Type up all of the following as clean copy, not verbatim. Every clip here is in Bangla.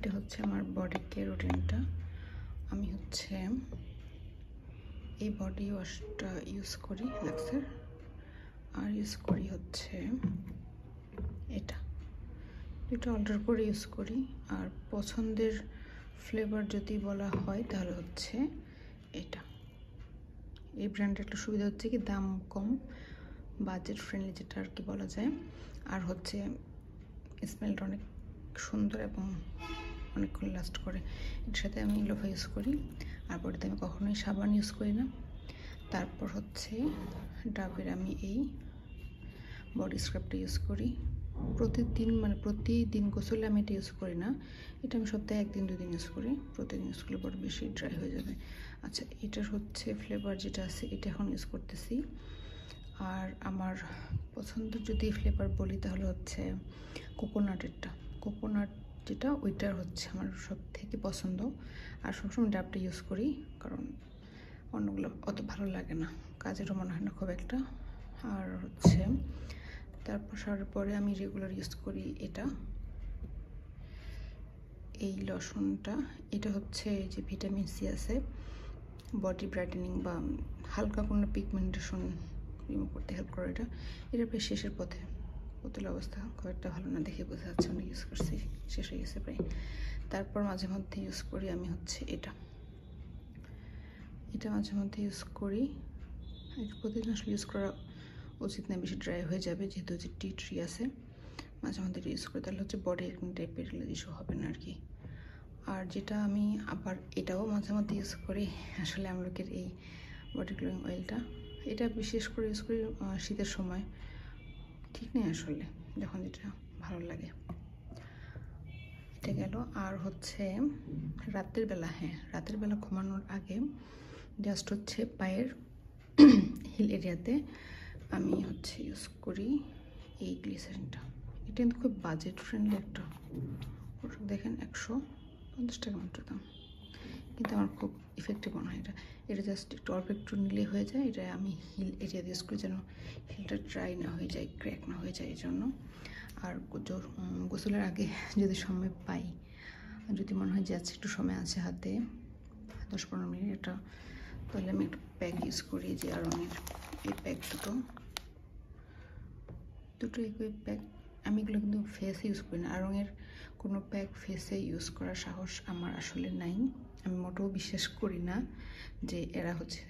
এটা হচ্ছে আমার বডি কেয়ার রুটিনটা। আমি হচ্ছে এই বডি ওয়াশটা ইউজ করি লাক্সের, আর ইউজ করি হচ্ছে এটা অর্ডার করে ইউজ করি। আর পছন্দের ফ্লেভার যদি বলা হয় তাহলে হচ্ছে এটা। এই ব্র্যান্ডের একটা সুবিধা হচ্ছে কি দাম কম, বাজেট ফ্রেন্ডলি যেটা আর কি বলা যায়। আর হচ্ছে স্মেলটা অনেক সুন্দর এবং অনেকক্ষণ লাস্ট করে। এর সাথে আমি লোফা ইউজ করি, আর বডিতে আমি কখনোই সাবান ইউজ করি না। তারপর হচ্ছে ডাবের আমি এই বডি স্ক্রাবটা ইউজ করি প্রতিদিন গোসলে আমি এটা ইউজ করি না, এটা আমি সপ্তাহে 1-2 দিন ইউজ করি। প্রতিদিন ইউজ করলে বড় বেশি ড্রাই হয়ে যাবে। আচ্ছা, এটার হচ্ছে ফ্লেভার যেটা আছে এটা এখন ইউজ করতেছি। আর আমার পছন্দের যদি ফ্লেভার বলি তাহলে হচ্ছে কোকোনাট যেটা, ওইটার হচ্ছে আমার সব থেকে পছন্দ। আর সবসময় ডাবটা ইউজ করি, কারণ অন্যগুলো অত ভালো লাগে না, কাজেরও মনে হয় না খুব একটা। আর হচ্ছে তারপর সারার পরে আমি রেগুলার ইউজ করি এই লশনটা। এটা হচ্ছে যে ভিটামিন সি আছে, বডি ব্রাইটেনিং বা হালকা কোনো পিগমেন্টেশন রিমুভ করতে হেল্প করে। এটা প্রায় শেষের পথে, বোতলের অবস্থা খুব একটা ভালো না, দেখে বোঝা যাচ্ছে অনেক ইউজ করছি, শেষ হয়ে গেছে প্রায়। তারপর মাঝে মধ্যে ইউজ করি আমি হচ্ছে এটা মাঝে মধ্যে ইউজ করি। প্রতিদিন আসলে ইউজ করা উচিত না, বেশি ড্রাই হয়ে যাবে, যেহেতু হচ্ছে টি ট্রি আছে। মাঝে মধ্যে ইউজ করি, তাহলে হচ্ছে বডি একদম টাইপের ইস্যু হবে না আর কি। আর যেটা আমি আবার এটাও মাঝে মধ্যে ইউজ করি, আসলে আমলকির এই বডি গ্লোয়িং অয়েলটা। এটা বিশেষ করে ইউজ করি শীতের সময়, ঠিক নেই আসলে, যখন যেটা ভালো লাগে। এটা গেল। আর হচ্ছে রাতের বেলা ঘুমানোর আগে জাস্ট হচ্ছে পায়ের হিল এরিয়াতে আমি হচ্ছে ইউজ করি এই গ্লিসারিনটা। এটা কিন্তু খুব বাজেট ফ্রেন্ডলি একটা, ওটা দেখেন 150 টাকা মাত্র দাম, কিন্তু আমার খুব ইফেক্টিভ মনে হয় এটা জাস্ট একটু অল্প একটু নিলে হয়ে যায়। এটা আমি হিল এরিয়া ইউজ করি যেন হিলটা ড্রাই না হয়ে যায়, ক্র্যাক না হয়ে যায় এই জন্য। আর গোসলের আগে যদি সময় পাই, যদি মনে হয় যে আজকে একটু সময় আছে হাতে 10-15 মিনিট, এটা তাহলে আমি একটু প্যাক ইউজ করি, যে আরঙের এই প্যাক দুটো একই প্যাক। আমি এগুলো কিন্তু ফেসে ইউজ করি না, আরঙের কোনো প্যাক ফেসে ইউজ করার সাহস আমার আসলে নাই। আমি মোটেও বিশ্বাস করি না যে এরা হচ্ছে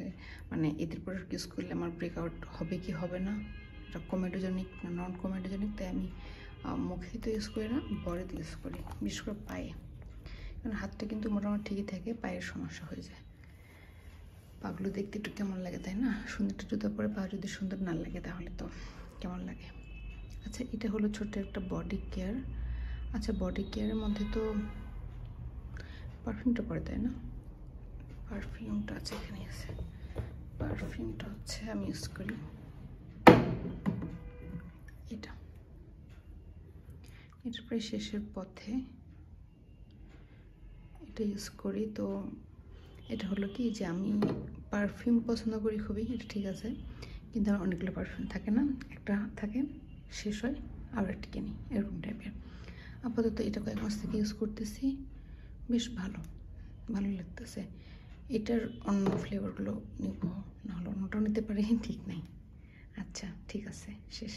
মানে এদের প্রোডাক্ট ইউজ করলে আমার ব্রেকআউট হবে কি হবে না, এটা কমেডোজেনিক না নন কমেডোজেনিক, তাই আমি মুখে তো ইউজ করি না, বডিতে ইউজ করি, বিশেষ করে পায়ে। কারণ হাতটা কিন্তু মোটামুটি ঠিকই থাকে, পায়ের সমস্যা হয়ে যায়। পাগুলো দেখতে একটু কেমন লাগে, তাই না? সুন্দর একটা জুতো পরে পা যদি সুন্দর না লাগে তাহলে তো কেমন লাগে। আচ্ছা, এটা হলো ছোট্ট একটা বডি কেয়ার। আচ্ছা, বডি কেয়ারের মধ্যে তো পারফিউমটা পড়ে, তাই না? পারফিউমটা আছে, এখানে আছে। পারফিউমটা হচ্ছে আমি ইউজ করি এটা প্রায় শেষের পথে এটা ইউজ করি। তো এটা হলো কি যে আমি পারফিউম পছন্দ করি খুবই, এটা ঠিক আছে, কিন্তু আমার অনেকগুলো পারফিউম থাকে না, একটা থাকে শেষ হয় আবার একটা কিনি, এরকম টাইপের। আপাতত এটা কয়েক মাস থেকে ইউজ করতেছি, বেশ ভালো লাগতেছে। এটার অন্য ফ্লেভারগুলো নিব, নাহলে অন্যটাও নিতে পারি, ঠিক নেই। আচ্ছা, ঠিক আছে, শেষ।